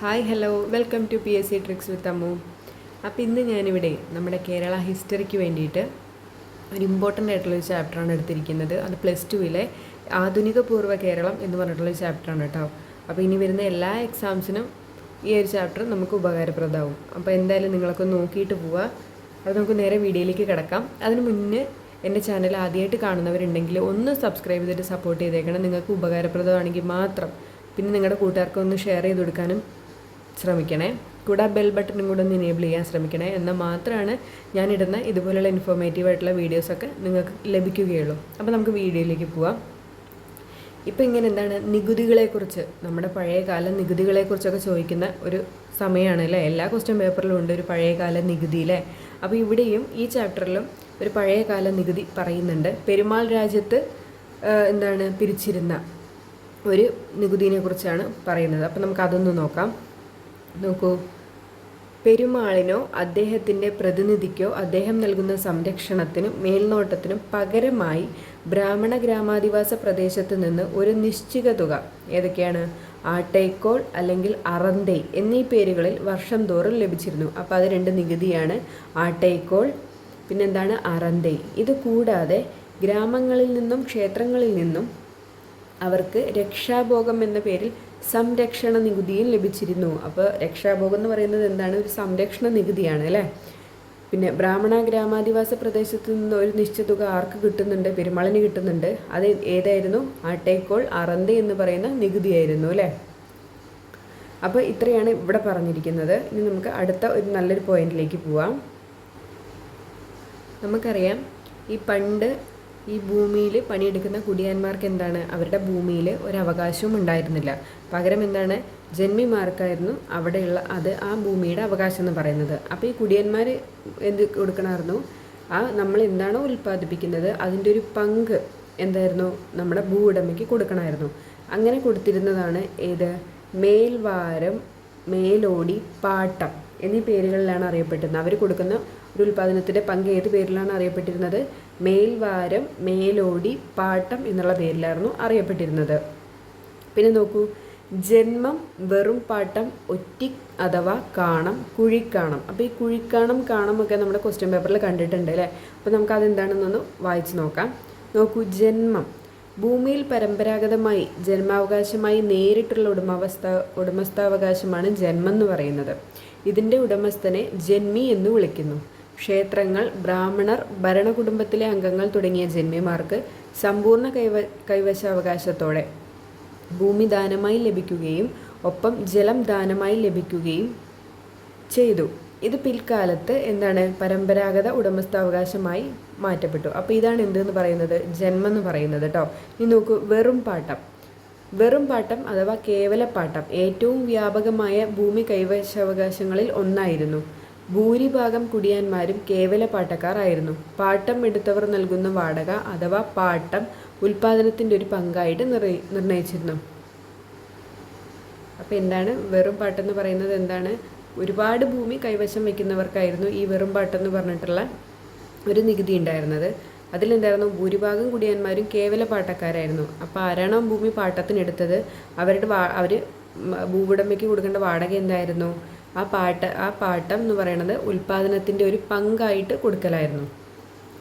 Hi hello welcome to PSC tricks with Ammu. അപ്പോൾ ഇന്ന് ഞാനിവിടെ നമ്മുടെ കേരള ഹിസ്റ്ററിക്ക് വേണ്ടിയിട്ട് ഒരു ഇമ്പോർട്ടൻ്റ് ആയിട്ടുള്ളൊരു ചാപ്റ്ററാണ് എടുത്തിരിക്കുന്നത്. അത് +2 ആധുനിക പൂർവ്വ കേരളം എന്ന് പറഞ്ഞിട്ടുള്ളൊരു ചാപ്റ്ററാണ് കേട്ടോ. അപ്പോൾ ഇനി വരുന്ന എല്ലാ എക്സാംസിനും ഈ ഒരു ചാപ്റ്റർ നമുക്ക് ഉപകാരപ്രദമാവും. അപ്പോൾ എന്തായാലും നിങ്ങളൊക്കെ നോക്കിയിട്ട് പോവുക. അത് നമുക്ക് നേരെ വീഡിയോയിലേക്ക് കിടക്കാം. അതിന് മുന്നേ എൻ്റെ ചാനൽ ആദ്യമായിട്ട് കാണുന്നവരുണ്ടെങ്കിൽ ഒന്ന് സബ്സ്ക്രൈബ് ചെയ്തിട്ട് സപ്പോർട്ട് ചെയ്തേക്കണം. നിങ്ങൾക്ക് ഉപകാരപ്രദമാണെങ്കിൽ മാത്രം. പിന്നെ നിങ്ങളുടെ കൂട്ടുകാർക്ക് ഒന്ന് ഷെയർ ചെയ്ത് കൊടുക്കാനും ശ്രമിക്കണേ. കൂടെ ബെൽ ബട്ടണും കൂടെ ഒന്ന് എനേബിൾ ചെയ്യാൻ ശ്രമിക്കണേ. എന്നാൽ മാത്രമാണ് ഞാനിടുന്ന ഇതുപോലെയുള്ള ഇൻഫോർമേറ്റീവ് ആയിട്ടുള്ള വീഡിയോസൊക്കെ നിങ്ങൾക്ക് ലഭിക്കുകയുള്ളൂ. അപ്പോൾ നമുക്ക് വീഡിയോയിലേക്ക് പോവാം. ഇപ്പോൾ ഇങ്ങനെ നികുതികളെക്കുറിച്ച്, നമ്മുടെ പഴയകാല നികുതികളെക്കുറിച്ചൊക്കെ ചോദിക്കുന്ന ഒരു സമയമാണ് അല്ലേ. എല്ലാ ക്വസ്റ്റ്യൻ പേപ്പറിലും ഉണ്ട് ഒരു പഴയകാല നികുതി അല്ലേ. അപ്പോൾ ഇവിടെയും ഈ ചാപ്റ്ററിലും ഒരു പഴയകാല നികുതി പറയുന്നുണ്ട്. പെരുമാൾ രാജ്യത്ത് പിരിച്ചിരുന്ന ഒരു നികുതിയെ കുറിച്ചാണ് പറയുന്നത്. അപ്പോൾ നമുക്ക് അതൊന്ന് നോക്കാം. നോക്കൂ, പെരുമാളിനോ അദ്ദേഹത്തിൻ്റെ പ്രതിനിധിക്കോ അദ്ദേഹം നൽകുന്ന സംരക്ഷണത്തിനും മേൽനോട്ടത്തിനും പകരമായി ബ്രാഹ്മണ ഗ്രാമാധിവാസ പ്രദേശത്ത് നിന്ന് ഒരു നിശ്ചിത തുക, ഏതൊക്കെയാണ്, ആട്ടേക്കോൾ അല്ലെങ്കിൽ അറന്തൈ എന്നീ പേരുകളിൽ വർഷം തോറും ലഭിച്ചിരുന്നു. അപ്പോൾ അത് രണ്ട് നികുതിയാണ്, ആട്ടേക്കോൾ പിന്നെന്താണ്, അറന്തൈ. ഇത് കൂടാതെ ഗ്രാമങ്ങളിൽ നിന്നും ക്ഷേത്രങ്ങളിൽ നിന്നും അവർക്ക് രക്ഷാഭോഗം എന്ന പേരിൽ സംരക്ഷണ നികുതിയും ലഭിച്ചിരുന്നു. അപ്പോൾ രക്ഷാഭോഗം എന്ന് പറയുന്നത് എന്താണ്, ഒരു സംരക്ഷണ നികുതിയാണ് അല്ലേ. പിന്നെ ബ്രാഹ്മണ ഗ്രാമാധിവാസ പ്രദേശത്ത് നിന്ന് ഒരു നിശ്ചിത തുക ആർക്ക് കിട്ടുന്നുണ്ട്, പെരുമാളിന് കിട്ടുന്നുണ്ട്. അത് ഏതായിരുന്നു, ആട്ടേക്കോൾ അറന്ത എന്ന് പറയുന്ന നികുതിയായിരുന്നു അല്ലേ. അപ്പോൾ ഇത്രയാണ് ഇവിടെ പറഞ്ഞിരിക്കുന്നത്. ഇനി നമുക്ക് അടുത്ത ഒരു നല്ലൊരു പോയിന്റിലേക്ക് പോവാം. നമുക്കറിയാം, ഈ പണ്ട് ഈ ഭൂമിയിൽ പണിയെടുക്കുന്ന കുടിയാന്മാർക്ക് അവരുടെ ഭൂമിയിൽ ഒരു അവകാശവും ഉണ്ടായിരുന്നില്ല. പകരം ജന്മിമാർക്കായിരുന്നു അവിടെയുള്ള ആ ഭൂമിയുടെ അവകാശം എന്ന് പറയുന്നത്. അപ്പോൾ ഈ കുടിയന്മാർ എന്ത് കൊടുക്കണമായിരുന്നു, നമ്മൾ എന്താണോ ഉൽപ്പാദിപ്പിക്കുന്നത് അതിൻ്റെ ഒരു പങ്ക് നമ്മുടെ ഭൂ ഉടമയ്ക്ക് കൊടുക്കണമായിരുന്നു. അങ്ങനെ കൊടുത്തിരുന്നതാണ് ഏത്, മേൽവാരം, മേലോടി, പാട്ടം എന്നീ പേരുകളിലാണ് അറിയപ്പെട്ടിരുന്നത്. അവർ കൊടുക്കുന്ന ഒരു ഉൽപ്പാദനത്തിൻ്റെ പങ്ക് ഏത് പേരിലാണ് അറിയപ്പെട്ടിരുന്നത്, മേൽവാരം, മേലോടി, പാട്ടം എന്നുള്ള പേരിലായിരുന്നു അറിയപ്പെട്ടിരുന്നത്. പിന്നെ നോക്കൂ, ജന്മം, വെറും പാട്ടം, ഒറ്റി അഥവാ കാണം, കുഴിക്കാണം. അപ്പോൾ ഈ കുഴിക്കാണം, കാണമൊക്കെ നമ്മുടെ ക്വസ്റ്റ്യൻ പേപ്പറിൽ കണ്ടിട്ടുണ്ട് അല്ലേ. അപ്പോൾ നമുക്കതെന്താണെന്നൊന്ന് വായിച്ച് നോക്കാം. നോക്കൂ, ജന്മം, ഭൂമിയിൽ പരമ്പരാഗതമായി ജന്മാവകാശമായി നേരിട്ടുള്ള ഉടമസ്ഥാവകാശമാണ് ജന്മം എന്ന് പറയുന്നത്. ഇതിൻ്റെ ഉടമസ്ഥനെ ജന്മി എന്ന് വിളിക്കുന്നു. ക്ഷേത്രങ്ങൾ, ബ്രാഹ്മണർ, ഭരണകുടുംബത്തിലെ അംഗങ്ങൾ തുടങ്ങിയ ജന്മിമാർക്ക് സമ്പൂർണ്ണ കൈവശാവകാശത്തോടെ ഭൂമി ദാനമായി ലഭിക്കുകയും ഒപ്പം ജലം ദാനമായി ലഭിക്കുകയും ചെയ്തു. ഇത് പിൽക്കാലത്ത് പരമ്പരാഗത ഉടമസ്ഥാവകാശമായി മാറ്റപ്പെട്ടു. അപ്പോൾ ഇതാണ് എന്തെന്ന് പറയുന്നത്, ജന്മം എന്ന് പറയുന്നത് കേട്ടോ. ഇനി നോക്കൂ, വെറും പാട്ടം. വെറും പാട്ടം അഥവാ കേവലപ്പാട്ടം ഏറ്റവും വ്യാപകമായ ഭൂമി കൈവശാവകാശങ്ങളിൽ ഒന്നായിരുന്നു. ഭൂരിഭാഗം കുടിയാന്മാരും കേവല പാട്ടക്കാർ ആയിരുന്നു. പാട്ടം എടുത്തവർ നൽകുന്ന വാടക അഥവാ പാട്ടം ഉൽപ്പാദനത്തിൻ്റെ ഒരു പങ്കായിട്ട് നിർണയിച്ചിരുന്നു. അപ്പോൾ വെറും പാട്ടം എന്ന് പറയുന്നത് ഒരുപാട് ഭൂമി കൈവശം വയ്ക്കുന്നവർക്കായിരുന്നു ഈ വെറും പാട്ടം എന്ന് പറഞ്ഞിട്ടുള്ള ഒരു നികുതി ഉണ്ടായിരുന്നത്. ഭൂരിഭാഗം കുടിയാന്മാരും കേവല പാട്ടക്കാരായിരുന്നു. അപ്പോൾ ആരാണോ ഭൂമി പാട്ടത്തിനെടുത്തത് അവർ ഭൂവുടമയ്ക്ക് കൊടുക്കേണ്ട വാടക എന്തായിരുന്നു, ആ പാട്ടം എന്ന് പറയുന്നത് ഉൽപ്പാദനത്തിൻ്റെ ഒരു പങ്കായിട്ട് കൊടുക്കലായിരുന്നു.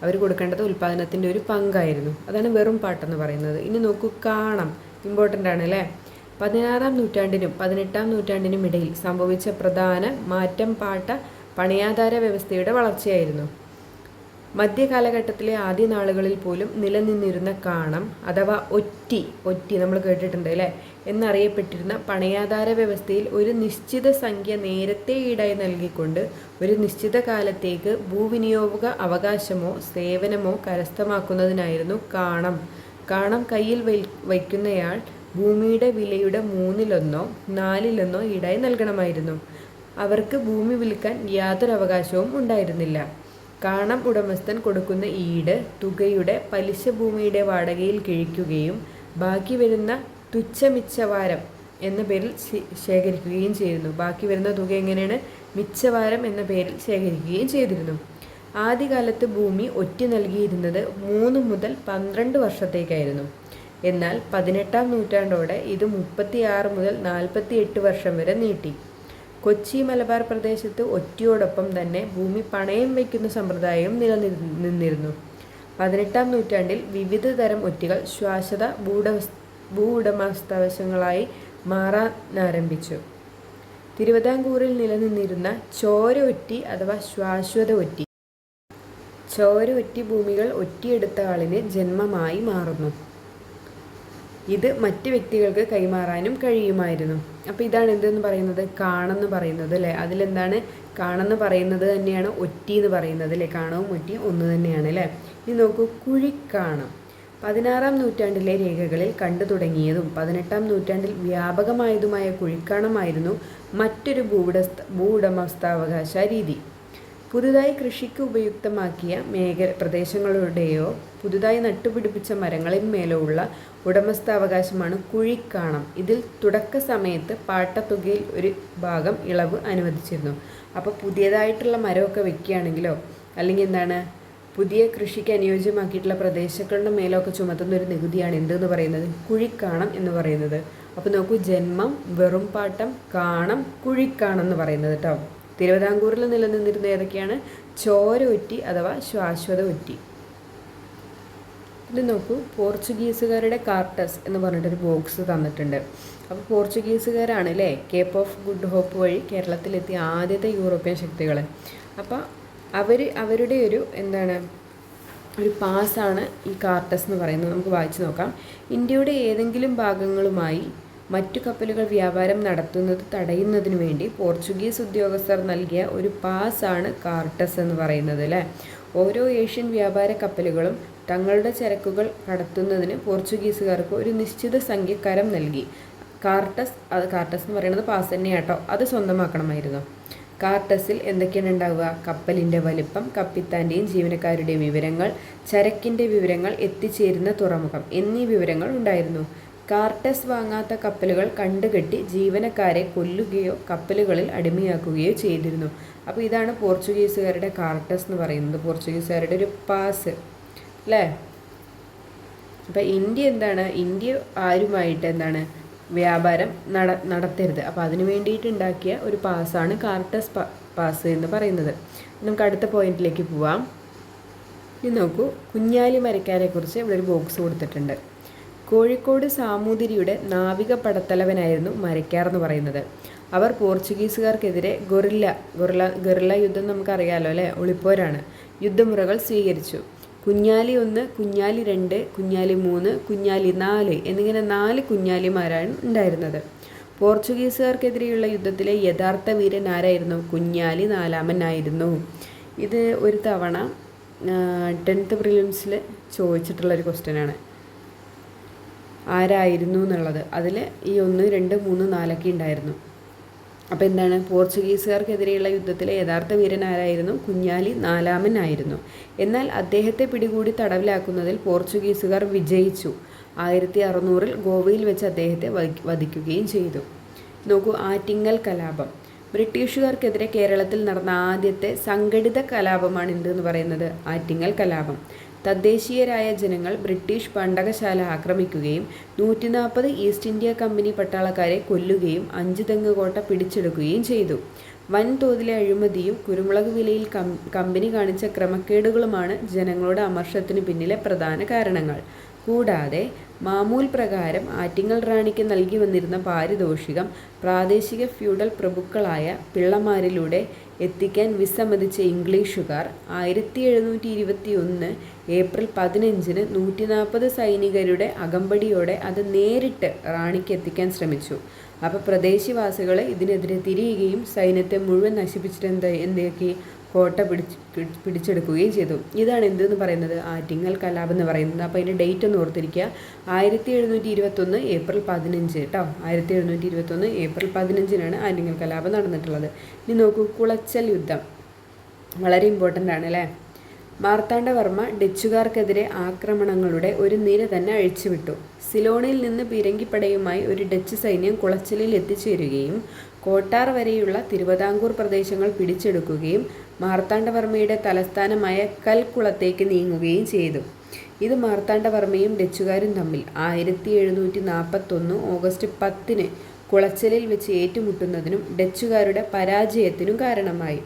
അവർ കൊടുക്കേണ്ടത് ഉൽപ്പാദനത്തിൻ്റെ ഒരു പങ്കായിരുന്നു. അതാണ് വെറും പാട്ടം എന്ന് പറയുന്നത്. ഇനി നോക്കൂ, കാണം, ഇമ്പോർട്ടൻ്റ് ആണ് അല്ലേ. 16-ാം നൂറ്റാണ്ടിനും 18-ാം നൂറ്റാണ്ടിനും ഇടയിൽ സംഭവിച്ച പ്രധാന മാറ്റം പണയാധാര വ്യവസ്ഥയുടെ വളർച്ചയായിരുന്നു. മധ്യകാലഘട്ടത്തിലെ ആദ്യ നാളുകളിൽ പോലും നിലനിന്നിരുന്ന കാണം അഥവാ ഒറ്റി നമ്മൾ കേട്ടിട്ടുണ്ട് അല്ലേ എന്നറിയപ്പെട്ടിരുന്ന പണയാധാര വ്യവസ്ഥയിൽ ഒരു നിശ്ചിത സംഖ്യ നേരത്തെ ഈടായി നൽകിക്കൊണ്ട് ഒരു നിശ്ചിത കാലത്തേക്ക് ഭൂവിനിയോഗ അവകാശമോ സേവനമോ കരസ്ഥമാക്കുന്നതിനായിരുന്നു കാണം. കാണം കയ്യിൽ വയ്ക്കുന്നയാൾ ഭൂമിയുടെ വിലയുടെ 1/3 4/1 ഈടായി നൽകണമായിരുന്നു. അവർക്ക് ഭൂമി വിൽക്കാൻ യാതൊരു അവകാശവും ഉണ്ടായിരുന്നില്ല. കാണം ഉടമസ്ഥൻ കൊടുക്കുന്ന ഈട് തുകയുടെ പലിശ ഭൂമിയുടെ വാടകയിൽ കിഴിക്കുകയും ബാക്കി വരുന്ന തുച്ഛമിച്ചവാരം എന്ന പേരിൽ ശേഖരിക്കുകയും ചെയ്തിരുന്നു. ബാക്കി വരുന്ന തുക എങ്ങനെയാണ്, മിച്ചവാരം എന്ന പേരിൽ ശേഖരിക്കുകയും ചെയ്തിരുന്നു. ആദ്യകാലത്ത് ഭൂമി ഒറ്റി നൽകിയിരുന്നത് 3 മുതൽ 12 വർഷത്തേക്കായിരുന്നു. എന്നാൽ 18-ാം നൂറ്റാണ്ടോടെ ഇത് 36 മുതൽ 48 വർഷം വരെ നീട്ടി. കൊച്ചി മലബാർ പ്രദേശത്ത് ഒറ്റിയോടൊപ്പം തന്നെ ഭൂമി പണയം വയ്ക്കുന്ന സമ്പ്രദായവും നിലനിന്നിരുന്നു. 18-ാം നൂറ്റാണ്ടിൽ വിവിധ തരം ഒറ്റികൾ ശാശ്വത ഭൂവുടമസ്ഥാവകാശങ്ങളായി മാറാനാരംഭിച്ചു. തിരുവിതാംകൂറിൽ നിലനിന്നിരുന്ന ചോര ഒറ്റി അഥവാ ശാശ്വത ഒറ്റി. ചോര ഒറ്റി ഭൂമികൾ ഒറ്റിയെടുത്ത ആളിന് ജന്മമായി മാറുന്നു. ഇത് മറ്റ് വ്യക്തികൾക്ക് കൈമാറാനും കഴിയുമായിരുന്നു. അപ്പോൾ ഇതാണ് എന്തെന്ന് പറയുന്നത്, കാണെന്ന് പറയുന്നത് അല്ലേ. അതിലെന്താണ് കാണെന്ന് പറയുന്നത് തന്നെയാണ് ഒറ്റി എന്ന് പറയുന്നത് അല്ലേ. കാണവും ഒറ്റിയും ഒന്ന് തന്നെയാണ് അല്ലേ. ഇനി നോക്കൂ, കുഴിക്കാണം 16-ാം നൂറ്റാണ്ടിലെ രേഖകളിൽ കണ്ടു തുടങ്ങിയതും 18-ാം നൂറ്റാണ്ടിൽ വ്യാപകമായതുമായ കുഴിക്കാണമായിരുന്നു മറ്റൊരു ഭൂവുടമസ്ഥാവകാശ രീതി. പുതുതായി കൃഷിക്ക് ഉപയുക്തമാക്കിയ പ്രദേശങ്ങളുടെയോ പുതുതായി നട്ടുപിടിപ്പിച്ച മരങ്ങളിന്മേലോ ഉള്ള ഉടമസ്ഥാവകാശമാണ് കുഴിക്കാണം. ഇതിൽ തുടക്ക സമയത്ത് പാട്ടത്തുകയിൽ ഒരു ഭാഗം ഇളവ് അനുവദിച്ചിരുന്നു. അപ്പോൾ പുതിയതായിട്ടുള്ള മരമൊക്കെ വെക്കുകയാണെങ്കിലോ അല്ലെങ്കിൽ എന്താണ് പുതിയ കൃഷിക്ക് അനുയോജ്യമാക്കിയിട്ടുള്ള പ്രദേശങ്ങളുടെ മേലൊക്കെ ചുമത്തുന്ന ഒരു നികുതിയാണ് എന്തെന്ന് പറയുന്നത്, കുഴിക്കാണം എന്ന് പറയുന്നത്. അപ്പോൾ നോക്കൂ, ജന്മം, വെറും പാട്ടം, കാണം, കുഴിക്കാണം എന്ന് പറയുന്നത് കേട്ടോ. തിരുവിതാംകൂറിൽ നിലനിന്നിരുന്ന ഏതൊക്കെയാണ്, ചോര ഒറ്റി അഥവാ ശാശ്വത ഒറ്റി. ഇത് നോക്കൂ, പോർച്ചുഗീസുകാരുടെ കാർട്ടസ് എന്ന് പറഞ്ഞിട്ടൊരു ബോക്സ് തന്നിട്ടുണ്ട്. അപ്പോൾ പോർച്ചുഗീസുകാരാണ് അല്ലേ കേപ്പ് ഓഫ് ഗുഡ് ഹോപ്പ് വഴി കേരളത്തിലെത്തിയ ആദ്യത്തെ യൂറോപ്യൻ ശക്തികൾ. അപ്പോൾ അവരുടെ ഒരു ഒരു പാസ്സാണ് ഈ കാർട്ടസ് എന്ന് പറയുന്നത്. നമുക്ക് വായിച്ചു നോക്കാം. ഇന്ത്യയുടെ ഏതെങ്കിലും ഭാഗങ്ങളുമായി മറ്റു കപ്പലുകൾ വ്യാപാരം നടത്തുന്നത് തടയുന്നതിനു വേണ്ടി പോർച്ചുഗീസ് ഉദ്യോഗസ്ഥർ നൽകിയ ഒരു പാസ്സാണ് കാർട്ടസ് എന്ന് പറയുന്നത് അല്ലേ. ഓരോ ഏഷ്യൻ വ്യാപാര കപ്പലുകളും തങ്ങളുടെ ചരക്കുകൾ കടത്തുന്നതിന് പോർച്ചുഗീസുകാർക്ക് ഒരു നിശ്ചിത സംഖ്യ കരം നൽകി. കാർട്ടസ് എന്ന് പറയുന്നത് പാസ് തന്നെയാട്ടോ. അത് സ്വന്തമാക്കണമായിരുന്നു. കാർട്ടസിൽ എന്തൊക്കെയാണ് ഉണ്ടാവുക, കപ്പലിൻ്റെ വലിപ്പം, കപ്പിത്താൻ്റെയും ജീവനക്കാരുടെയും വിവരങ്ങൾ, ചരക്കിൻ്റെ വിവരങ്ങൾ, എത്തിച്ചേരുന്ന തുറമുഖം എന്നീ വിവരങ്ങൾ ഉണ്ടായിരുന്നു. കാർട്ടസ് വാങ്ങാത്ത കപ്പലുകൾ കണ്ടുകെട്ടി ജീവനക്കാരെ കൊല്ലുകയോ കപ്പലുകളിൽ അടിമയാക്കുകയോ ചെയ്തിരുന്നു. അപ്പോൾ ഇതാണ് പോർച്ചുഗീസുകാരുടെ കാർട്ടസ് എന്ന് പറയുന്നത്, പോർച്ചുഗീസുകാരുടെ ഒരു പാസ് അല്ലേ. അപ്പോൾ ഇന്ത്യ ആരുമായിട്ട് വ്യാപാരം നടത്തരുത്. അപ്പോൾ അതിന് വേണ്ടിയിട്ട് ഉണ്ടാക്കിയ ഒരു പാസ്സാണ് കാർട്ടസ് പാസ് എന്ന് പറയുന്നത്. നമുക്ക് അടുത്ത പോയിന്റിലേക്ക് പോവാം. ഇനി നോക്കൂ, കുഞ്ഞാലി മരക്കാരെക്കുറിച്ച് ഇവിടെ ഒരു ബോക്സ് കൊടുത്തിട്ടുണ്ട്. കോഴിക്കോട് സാമൂതിരിയുടെ നാവിക പടത്തലവനായിരുന്നു മരക്കാർ എന്ന് പറയുന്നത്. അവർ പോർച്ചുഗീസുകാർക്കെതിരെ ഗൊറില്ല യുദ്ധം നമുക്കറിയാമല്ലോ അല്ലേ, ഒളിപ്പോരാണ്, യുദ്ധമുറകൾ സ്വീകരിച്ചു. കുഞ്ഞാലി 1, കുഞ്ഞാലി 2, കുഞ്ഞാലി 3, കുഞ്ഞാലി 4 എന്നിങ്ങനെ 4 കുഞ്ഞാലിമാരാണ് ഉണ്ടായിരുന്നത്. പോർച്ചുഗീസുകാർക്കെതിരെയുള്ള യുദ്ധത്തിലെ യഥാർത്ഥ വീരൻ ആരായിരുന്നു, കുഞ്ഞാലി 4-മനായിരുന്നു. ഇത് ഒരു തവണ 10th പ്രിലിംസിൽ ചോദിച്ചിട്ടുള്ളൊരു ക്വസ്റ്റ്യനാണ്, ആരായിരുന്നു എന്നുള്ളത്. അതിൽ ഈ 1, 2, 3, 4 ഉണ്ടായിരുന്നു. അപ്പോൾ പോർച്ചുഗീസുകാർക്കെതിരെയുള്ള യുദ്ധത്തിലെ യഥാർത്ഥ വീരൻ ആരായിരുന്നു, കുഞ്ഞാലി 4-മനായിരുന്നു. എന്നാൽ അദ്ദേഹത്തെ പിടികൂടി തടവിലാക്കുന്നതിൽ പോർച്ചുഗീസുകാർ വിജയിച്ചു. 1600-ൽ ഗോവയിൽ വെച്ച് അദ്ദേഹത്തെ വധിക്കുകയും ചെയ്തു. നോക്കൂ, ആറ്റിങ്ങൽ കലാപം ബ്രിട്ടീഷുകാർക്കെതിരെ കേരളത്തിൽ നടന്ന ആദ്യത്തെ സംഘടിത കലാപമാണ് എന്തെന്ന് പറയുന്നത്, ആറ്റിങ്ങൽ കലാപം. തദ്ദേശീയരായ ജനങ്ങൾ ബ്രിട്ടീഷ് പണ്ടകശാല ആക്രമിക്കുകയും 140 ഈസ്റ്റ് ഇന്ത്യ കമ്പനി പട്ടാളക്കാരെ കൊല്ലുകയും 5 തെങ്ങ് കോട്ട പിടിച്ചെടുക്കുകയും ചെയ്തു. വൻതോതിലെ അഴിമതിയും കുരുമുളക് വിലയിൽ കമ്പനി കാണിച്ച ക്രമക്കേടുകളുമാണ് ജനങ്ങളുടെ അമർഷത്തിന് പിന്നിലെ പ്രധാന കാരണങ്ങൾ. കൂടാതെ മാമൂൽ പ്രകാരം ആറ്റിങ്ങൽ റാണിക്ക് നൽകി വന്നിരുന്ന പാരിതോഷികം പ്രാദേശിക ഫ്യൂഡൽ പ്രഭുക്കളായ പിള്ളമാരിലൂടെ എത്തിക്കാൻ വിസമ്മതിച്ച ഇംഗ്ലീഷുകാർ 1721 ഏപ്രിൽ 15-ന് 140 സൈനികരുടെ അകമ്പടിയോടെ അത് നേരിട്ട് റാണിക്ക് എത്തിക്കാൻ ശ്രമിച്ചു. അപ്പോൾ പ്രദേശവാസികൾ ഇതിനെതിരെ തിരിയുകയും സൈന്യത്തെ മുഴുവൻ നശിപ്പിച്ചിട്ട് എന്താക്കി, കോട്ട പിടിച്ചെടുക്കുകയും ചെയ്തു. ഇതാണ് എന്തെന്ന് പറയുന്നത്, ആറ്റിങ്ങൽ കലാപം എന്ന് പറയുന്നത്. അപ്പോൾ അതിൻ്റെ ഡേറ്റ് ഒന്ന് ഓർത്തിരിക്കുക, 1721 ഏപ്രിൽ 15 കേട്ടോ. 1721 ഏപ്രിൽ 15-നാണ് ആറ്റിങ്ങൽ കലാപം നടന്നിട്ടുള്ളത്. ഇനി നോക്കൂ, കുളച്ചൽ യുദ്ധം വളരെ ഇമ്പോർട്ടൻ്റ് ആണ് അല്ലേ. മാർത്താണ്ഡവർമ്മ ഡച്ചുകാർക്കെതിരെ ആക്രമണങ്ങളുടെ ഒരു നിര തന്നെ അഴിച്ചുവിട്ടു. സിലോണിൽ നിന്ന് പീരങ്കിപ്പടയുമായി ഒരു ഡച്ച് സൈന്യം കുളച്ചലിൽ എത്തിച്ചേരുകയും കോട്ടാർ വരെയുള്ള തിരുവിതാംകൂർ പ്രദേശങ്ങൾ പിടിച്ചെടുക്കുകയും മാർത്താണ്ഡവർമ്മയുടെ തലസ്ഥാനമായ കൽക്കുളത്തേക്ക് നീങ്ങുകയും ചെയ്തു. ഇത് മാർത്താണ്ഡവർമ്മയും ഡച്ചുകാരും തമ്മിൽ 1741 ഓഗസ്റ്റ് 10 കുളച്ചലിൽ വെച്ച് ഏറ്റുമുട്ടുന്നതിനും ഡച്ചുകാരുടെ പരാജയത്തിനും കാരണമായി.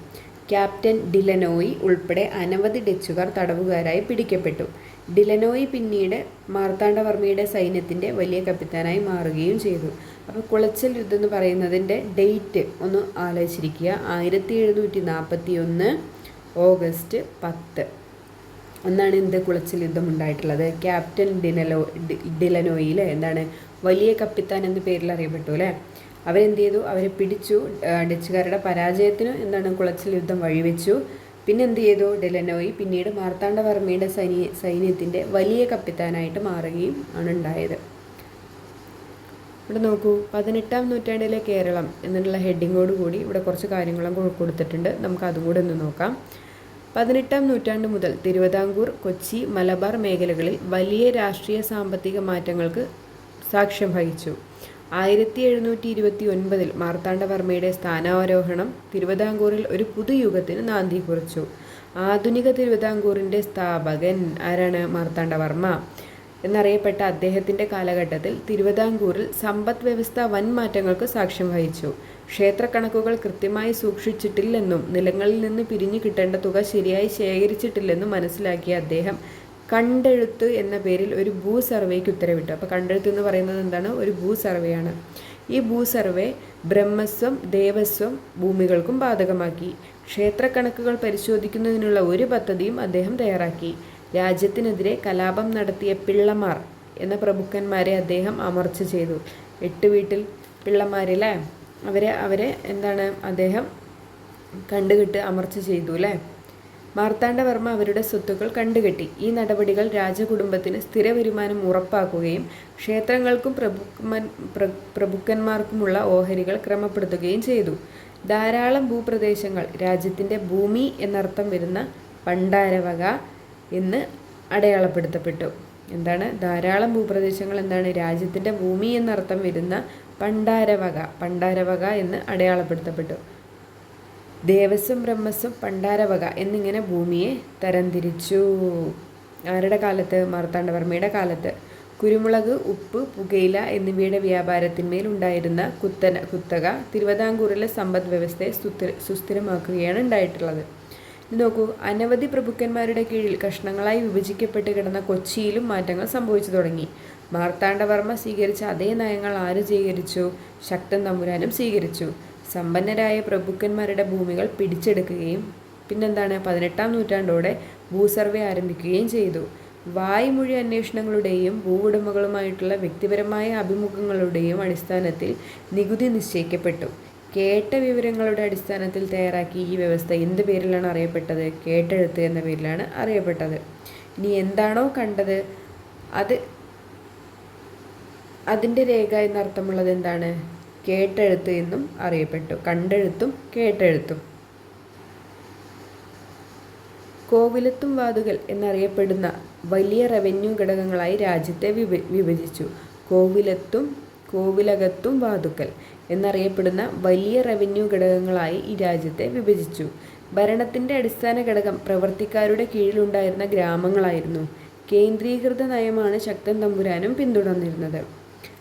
ക്യാപ്റ്റൻ ഡിലനോയി ഉൾപ്പെടെ അനവധി ഡച്ചുകാർ തടവുകാരായി പിടിക്കപ്പെട്ടു. ഡിലനോയി പിന്നീട് മാർത്താണ്ഡവർമ്മയുടെ സൈന്യത്തിൻ്റെ വലിയ കപ്പിത്താനായി മാറുകയും ചെയ്തു. അപ്പോൾ കുളച്ചൽ യുദ്ധം എന്ന് പറയുന്നതിൻ്റെ ഡേറ്റ് ഒന്ന് ആലോചിച്ചിരിക്കുക. 1741 ഓഗസ്റ്റ് 10 എന്നാണ് എന്ത് കുളച്ചൽ യുദ്ധം ഉണ്ടായിട്ടുള്ളത്. ക്യാപ്റ്റൻ ഡിലനോയിൽ എന്താണ് വലിയ കപ്പിത്താൻ എന്ന പേരിൽ അറിയപ്പെട്ടു അല്ലേ. അവരെന്ത് ചെയ്തു? അവരെ പിടിച്ചു. ഡച്ചുകാരുടെ പരാജയത്തിന് എന്താണ് കുളച്ചൽ യുദ്ധം വഴിവെച്ചു. പിന്നെ എന്ത് ചെയ്തു? ഡിലനോയി പിന്നീട് മാർത്താണ്ഡവർമ്മയുടെ സൈന്യത്തിൻ്റെ വലിയ കപ്പിത്താനായിട്ട് മാറുകയും ആണ് ഉണ്ടായത്. ഇവിടെ നോക്കൂ, 18-ാം നൂറ്റാണ്ടിലെ കേരളം എന്നുള്ള ഹെഡിങ്ങോട് കൂടി ഇവിടെ കുറച്ച് കാര്യങ്ങളും കൊടുത്തിട്ടുണ്ട്. നമുക്ക് അതും കൂടെ ഒന്ന് നോക്കാം. 18-ാം നൂറ്റാണ്ട് മുതൽ തിരുവിതാംകൂർ, കൊച്ചി, മലബാർ മേഖലകളിൽ വലിയ രാഷ്ട്രീയ സാമ്പത്തിക മാറ്റങ്ങൾക്ക് സാക്ഷ്യം വഹിച്ചു. 1729 മാർത്താണ്ഡവർമ്മയുടെ സ്ഥാനാരോഹണം തിരുവിതാംകൂറിൽ ഒരു പുതുയുഗത്തിന് നാന്ദി കുറിച്ചു. ആധുനിക തിരുവിതാംകൂറിൻ്റെ സ്ഥാപകൻ ആരാണ്? മാർത്താണ്ഡവർമ്മ എന്നറിയപ്പെട്ട അദ്ദേഹത്തിൻ്റെ കാലഘട്ടത്തിൽ തിരുവിതാംകൂറിൽ സമ്പദ് വ്യവസ്ഥ വൻ മാറ്റങ്ങൾക്ക് സാക്ഷ്യം വഹിച്ചു. ക്ഷേത്രക്കണക്കുകൾ കൃത്യമായി സൂക്ഷിച്ചിട്ടില്ലെന്നും നിലങ്ങളിൽ നിന്ന് പിരിഞ്ഞു കിട്ടേണ്ട തുക ശരിയായി ശേഖരിച്ചിട്ടില്ലെന്നും മനസ്സിലാക്കിയ അദ്ദേഹം കണ്ടെഴുത്ത് എന്ന പേരിൽ ഒരു ഭൂ സർവേക്ക് ഉത്തരവിട്ടു. അപ്പോൾ കണ്ടെഴുത്ത് എന്ന് പറയുന്നത് എന്താണ്? ഒരു ഭൂ സർവേയാണ്. ഈ ഭൂ സർവേ ബ്രഹ്മസ്വം, ദേവസ്വം ഭൂമികൾക്കും ബാധകമാക്കി. ക്ഷേത്രക്കണക്കുകൾ പരിശോധിക്കുന്നതിനുള്ള ഒരു പദ്ധതിയും അദ്ദേഹം തയ്യാറാക്കി. രാജ്യത്തിനെതിരെ കലാപം നടത്തിയ പിള്ളമാർ എന്ന പ്രഭുക്കന്മാരെ അദ്ദേഹം അമർച്ച ചെയ്തു. 8 വീട്ടിൽ പിള്ളമാരില്ലേ, അവരെ എന്താണ് അദ്ദേഹം കണ്ടുകെട്ട് അമർച്ച ചെയ്തു അല്ലേ. മാർത്താണ്ഡവർമ്മ അവരുടെ സ്വത്തുക്കൾ കണ്ടുകെട്ടി. ഈ നടപടികൾ രാജകുടുംബത്തിന് സ്ഥിര വരുമാനം ഉറപ്പാക്കുകയും ക്ഷേത്രങ്ങൾക്കും പ്രഭുക്കന്മാർക്കുമുള്ള ഓഹരികൾ ക്രമപ്പെടുത്തുകയും ചെയ്തു. ധാരാളം ഭൂപ്രദേശങ്ങൾ രാജ്യത്തിൻ്റെ ഭൂമി എന്നർത്ഥം വരുന്ന പണ്ടാരവക എന്ന് അടയാളപ്പെടുത്തപ്പെട്ടു. എന്താണ്? ധാരാളം ഭൂപ്രദേശങ്ങൾ എന്താണ്? രാജ്യത്തിൻ്റെ ഭൂമി എന്നർത്ഥം വരുന്ന പണ്ടാരവക എന്ന് അടയാളപ്പെടുത്തപ്പെട്ടു. ദേവസ്വം, ബ്രഹ്മസ്വം, പണ്ടാരവക എന്നിങ്ങനെ ഭൂമിയെ തരംതിരിച്ചു. ആരുടെ കാലത്ത്? മാർത്താണ്ഡവർമ്മയുടെ കാലത്ത്. കുരുമുളക്, ഉപ്പ്, പുകയില എന്നിവയുടെ വ്യാപാരത്തിന്മേൽ ഉണ്ടായിരുന്ന കുത്തക തിരുവിതാംകൂറിലെ സമ്പദ് വ്യവസ്ഥയെ സുസ്ഥിരമാക്കുകയാണ് ഉണ്ടായിട്ടുള്ളത്. ഇത് നോക്കൂ, അനവധി പ്രഭുക്കന്മാരുടെ കീഴിൽ കഷ്ണങ്ങളായി വിഭജിക്കപ്പെട്ട് കിടന്ന കൊച്ചിയിലും മാറ്റങ്ങൾ സംഭവിച്ചു തുടങ്ങി. മാർത്താണ്ഡവർമ്മ സ്വീകരിച്ച അതേ നയങ്ങൾ ആര് സ്വീകരിച്ചു? ശക്തൻ തമ്പുരാനും സ്വീകരിച്ചു. സമ്പന്നരായ പ്രഭുക്കന്മാരുടെ ഭൂമികൾ പിടിച്ചെടുക്കുകയും പിന്നെന്താണ് 18-ാം നൂറ്റാണ്ടോടെ ഭൂസർവേ ആരംഭിക്കുകയും ചെയ്തു. വായ്മൊഴി അന്വേഷണങ്ങളുടെയും ഭൂവുടമകളുമായിട്ടുള്ള വ്യക്തിപരമായ അഭിമുഖങ്ങളുടെയും അടിസ്ഥാനത്തിൽ നികുതി നിശ്ചയിക്കപ്പെട്ടു. കേട്ട വിവരങ്ങളുടെ അടിസ്ഥാനത്തിൽ തയ്യാറാക്കി ഈ വ്യവസ്ഥ എന്ത് പേരിലാണ് അറിയപ്പെട്ടത്? കേട്ടെഴുത്ത് എന്ന പേരിലാണ് അറിയപ്പെട്ടത്. ഇനി എന്താണോ കണ്ടത് അതിൻ്റെ രേഖ എന്നർത്ഥമുള്ളത് എന്താണ്? കേട്ടെഴുത്ത് എന്നും അറിയപ്പെട്ടു. കണ്ടെഴുത്തും കേട്ടെഴുത്തും. കോവിലത്തും വാതുകൽ എന്നറിയപ്പെടുന്ന വലിയ റവന്യൂ ഘടകങ്ങളായി രാജ്യത്തെ വിഭജിച്ചു. കോവിലകത്തും വാതുക്കൽ എന്നറിയപ്പെടുന്ന വലിയ റവന്യൂ ഘടകങ്ങളായി ഈ രാജ്യത്തെ വിഭജിച്ചു. ഭരണത്തിൻ്റെ അടിസ്ഥാന ഘടകം പ്രവർത്തിക്കാരുടെ കീഴിലുണ്ടായിരുന്ന ഗ്രാമങ്ങളായിരുന്നു. കേന്ദ്രീകൃത നയമാണ് ശക്തൻ തമ്പുരാനും പിന്തുടർന്നിരുന്നത്.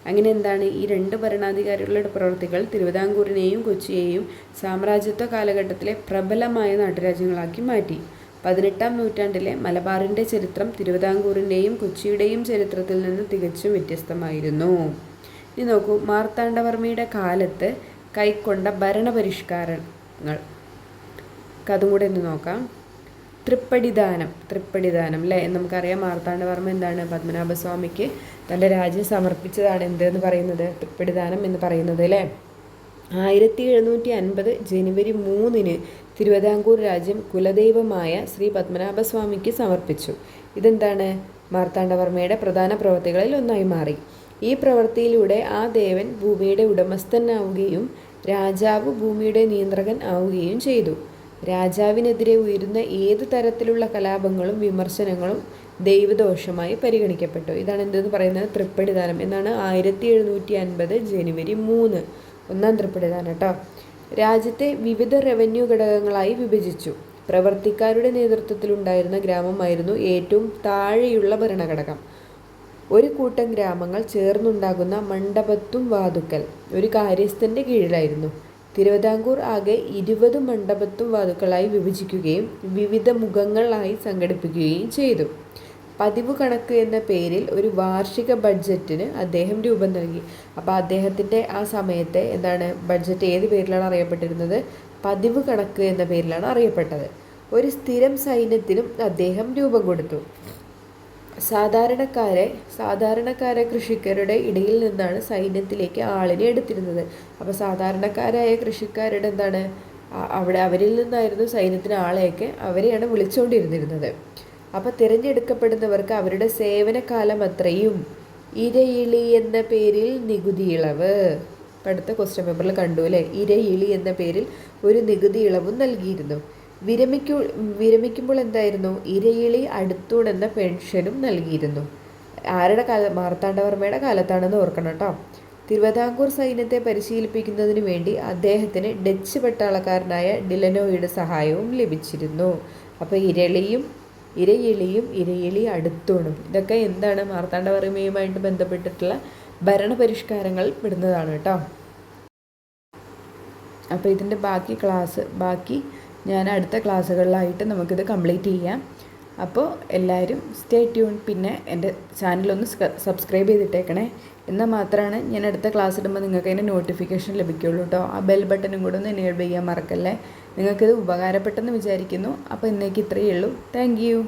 അങ്ങനെ എന്താണ്? ഈ 2 ഭരണാധികാരികളുടെ പ്രവൃത്തികൾ തിരുവിതാംകൂറിനെയും കൊച്ചിയെയും സാമ്രാജ്യത്വ കാലഘട്ടത്തിലെ പ്രബലമായ നാട്ടുരാജ്യങ്ങളാക്കി മാറ്റി. 18-ാം നൂറ്റാണ്ടിലെ മലബാറിൻ്റെ ചരിത്രം തിരുവിതാംകൂറിൻ്റെയും കൊച്ചിയുടെയും ചരിത്രത്തിൽ നിന്ന് തികച്ചും വ്യത്യസ്തമായിരുന്നു. ഇനി നോക്കൂ, മാർത്താണ്ഡവർമ്മയുടെ കാലത്ത് കൈക്കൊണ്ട ഭരണപരിഷ്കാരങ്ങൾ അതും കൂടെ ഒന്ന് നോക്കാം. തൃപ്പടിദാനം അല്ലേ. നമുക്കറിയാം മാർത്താണ്ഡവർമ്മ എന്താണ്? പത്മനാഭസ്വാമിക്ക് തൻ്റെ രാജ്യം സമർപ്പിച്ചതാണ് എന്തെന്ന് പറയുന്നത്? തൃപ്പടിദാനം എന്ന് പറയുന്നത് അല്ലേ. 1750 ജനുവരി 3 തിരുവിതാംകൂർ രാജ്യം കുലദൈവമായ ശ്രീ പത്മനാഭസ്വാമിക്ക് സമർപ്പിച്ചു. ഇതെന്താണ്? മാർത്താണ്ഡവർമ്മയുടെ പ്രധാന പ്രവൃത്തികളിൽ ഒന്നായി മാറി. ഈ പ്രവൃത്തിയിലൂടെ ആ ദേവൻ ഭൂമിയുടെ ഉടമസ്ഥനാവുകയും രാജാവ് ഭൂമിയുടെ നിയന്ത്രകൻ ആവുകയും ചെയ്തു. രാജാവിനെതിരെ ഉയരുന്ന ഏത് തരത്തിലുള്ള കലാപങ്ങളും വിമർശനങ്ങളും ദൈവദോഷമായി പരിഗണിക്കപ്പെട്ടു. ഇതാണ് എന്തെന്ന് പറയുന്നത്? തൃപ്പടിദാനം എന്നാണ്. 1750 ജനുവരി 3 ഒന്നാം തൃപ്പടിദാനം കേട്ടോ. രാജ്യത്തെ വിവിധ റവന്യൂ ഘടകങ്ങളായി വിഭജിച്ചു. പ്രവർത്തിക്കാരുടെ നേതൃത്വത്തിലുണ്ടായിരുന്ന ഗ്രാമമായിരുന്നു ഏറ്റവും താഴെയുള്ള ഭരണഘടകം. ഒരു കൂട്ടം ഗ്രാമങ്ങൾ ചേർന്നുണ്ടാകുന്ന മണ്ഡപത്തും വാതുക്കൽ ഒരു കാര്യസ്ഥൻ്റെ കീഴിലായിരുന്നു. തിരുവിതാംകൂർ ആകെ 20 മണ്ഡപത്തും വാതുക്കളായി വിഭജിക്കുകയും വിവിധ മുഖങ്ങളായി സംഘടിപ്പിക്കുകയും ചെയ്തു. പതിവ് കണക്ക് എന്ന പേരിൽ ഒരു വാർഷിക ബഡ്ജറ്റിന് അദ്ദേഹം രൂപം നൽകി. അപ്പോൾ അദ്ദേഹത്തിൻ്റെ ആ സമയത്തെ ബഡ്ജറ്റ് ഏത് പേരിലാണ് അറിയപ്പെട്ടിരുന്നത്? പതിവ് കണക്ക് എന്ന പേരിലാണ് അറിയപ്പെട്ടത്. ഒരു സ്ഥിരം സൈന്യത്തിനും അദ്ദേഹം രൂപം കൊടുത്തു. സാധാരണക്കാരെ കൃഷിക്കാരുടെ ഇടയിൽ നിന്നാണ് സൈന്യത്തിലേക്ക് ആളിനെ എടുത്തിരുന്നത്. അപ്പോൾ സാധാരണക്കാരായ കൃഷിക്കാരുടെ അവരിൽ നിന്നായിരുന്നു സൈന്യത്തിന് ആളെയൊക്കെ അവരെയാണ് വിളിച്ചുകൊണ്ടിരുന്നിരുന്നത്. അപ്പോൾ തിരഞ്ഞെടുക്കപ്പെടുന്നവർക്ക് അവരുടെ സേവനകാലം അത്രയും ഇരയിളി എന്ന പേരിൽ നികുതി ഇളവ്, അടുത്ത ക്വസ്റ്റ്യൻ പേപ്പറിൽ കണ്ടു അല്ലേ, ഇരയിളി എന്ന പേരിൽ ഒരു നികുതി ഇളവും നൽകിയിരുന്നു. വിരമിക്കുമ്പോൾ ഇരയിളി അടുത്തൂണെന്ന പെൻഷനും നൽകിയിരുന്നു. ആരുടെ മാർത്താണ്ഡവർമ്മയുടെ കാലത്താണെന്ന് ഓർക്കണം കേട്ടോ. തിരുവിതാംകൂർ സൈന്യത്തെ പരിശീലിപ്പിക്കുന്നതിന് വേണ്ടി അദ്ദേഹത്തിന് ഡച്ച് പട്ടാളക്കാരനായ ഡിലനോയുടെ സഹായവും ലഭിച്ചിരുന്നു. അപ്പോൾ ഇരയിളിയും ഇരയിളി അടുത്തൂണും ഇതൊക്കെ മാർത്താണ്ഡവർമ്മയുമായിട്ട് ബന്ധപ്പെട്ടിട്ടുള്ള ഭരണപരിഷ്കാരങ്ങൾ പെടുന്നതാണ് കേട്ടോ. അപ്പോൾ ഇതിൻ്റെ ബാക്കി ഞാൻ അടുത്ത ക്ലാസ്സുകളിലായിട്ട് നമുക്കിത് കംപ്ലീറ്റ് ചെയ്യാം. അപ്പോൾ എല്ലാവരും സ്റ്റേ ട്യൂൺ. പിന്നെ എൻ്റെ ചാനലൊന്ന് സബ്സ്ക്രൈബ് ചെയ്തിട്ടേക്കണേ. എന്നാൽ മാത്രമാണ് ഞാൻ അടുത്ത ക്ലാസ് ഇടുമ്പോൾ നിങ്ങൾക്ക് അതിൻ്റെ നോട്ടിഫിക്കേഷൻ ലഭിക്കുള്ളൂ കേട്ടോ. ആ ബെൽ ബട്ടണും കൂടെ ഒന്ന് എനേബിൾ ചെയ്യാൻ മറക്കല്ലേ. നിങ്ങൾക്കിത് ഉപകാരപ്പെട്ടെന്ന് വിചാരിക്കുന്നു. അപ്പോൾ ഇന്നേക്ക് ഇത്രയേ ഉള്ളൂ. Thank you.